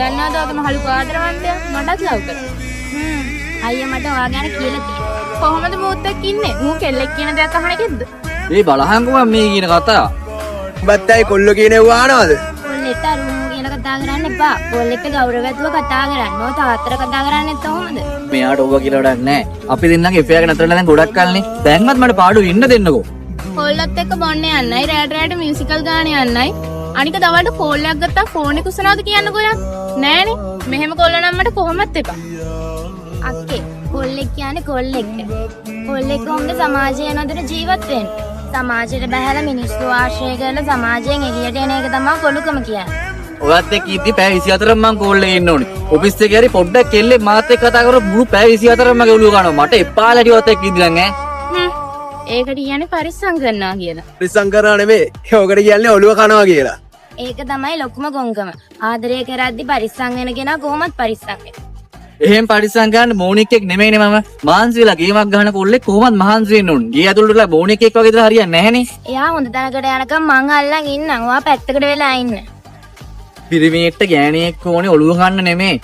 දන්නවද ඔක මහලු කාදරවන්තයා මටත් ලව් කරා. අයියා මට ඔයා ගැන කියලා තියෙනවා. කොහොමද මූත් එක්ක ඉන්නේ? මූ කෙල්ලෙක් කියන දෙයක් අහන එකද? ඒ බලහන්කෝ මේ කියන කතාව. ඔබත් ඇයි කොල්ලෝ කියනෙව්ව අහනවද? කොල්ලෙක්ට අරුම කියලා කතා කරන්න එපා. කොල්ලෙක්ට ගෞරවයත්ව කතා කරන්න. ඔය තාත්තට කතා කරන්නේ කොහොමද? මෙයාට ඕවා කියලා වැඩක් නැහැ. අපි දෙන්නගේ එෆෙයාක නතරලා දැන් ගොඩක් කල්නේ. දැන්වත් මට පාඩු ඉන්න දෙන්නකෝ. කොල්ලත් එක්ක බොන්න යන්නයි රැට මියුසිකල් ගාන යන්නයි. අනික දවල්ට ෆෝන් එකක් ගත්තා ෆෝන් එක කුසනවාද කියන්නකෝ යා. නෑනේ. මෙහෙම කොල්ල නම් මට කොහොමත් එපා. අක්කේ කොල්ලෙක් කියන්නේ කොල්ලෙක්ද? කොල්ලෙක් කොහොමද සමාජය නතර ජීවත් වෙන්නේ? සමාජයට බහැලා මිනිස්සු ආශ්‍රය කරලා සමාජයෙන් එළියට එන එක තමයි කොලුකම කියන්නේ. ඔයත් එක්ක ඉද්දි පැය 24ක් මං කෝල් එකේ ඉන්න ඕනේ. ඔෆිස් එකේ හරි පොඩ්ඩක් කෙල්ලේ මාත් එක්ක කතා කරලා මුළු පැය 24ක් මගේ ඔළුව කනවා. මට එපා ලැටිවත් එක්ක ඉඳි නම් ඈ. ඒකට කියන්නේ පරිස්සම් කරනවා කියලා. පරිස්සම් කරනවා නෙමෙයි. ඕකට කියන්නේ ඔළුව කනවා කියලා. ඒක තමයි ලොකුම ගොංකම. ආදරය කරද්දි පරිස්සම් වෙන කෙනා කොහොමත් පරිස්සම් වෙනවා. එහෙම පරිස්සම් ගන්න මෝනික් එක් නෙමෙයිනේ මම. මහන්සි වෙලා ගේමක් ගහන කොල්ලෙක් කොහොමත් මහන්සි වෙන්න ඕනේ. ගේ ඇතුළට වෙලා මෝනික් එක් වගේ දලා හරියන්නේ නැහනේ. එයා හොඳ තැනකට යනකම් මං අල්ලන් ඉන්නම්. ඔයා පැත්තකට වෙලා ඉන්න. පිරිමියෙක්ට ගෑණියෙක් ඕනේ ඔළුව කන්න නෙමෙයි.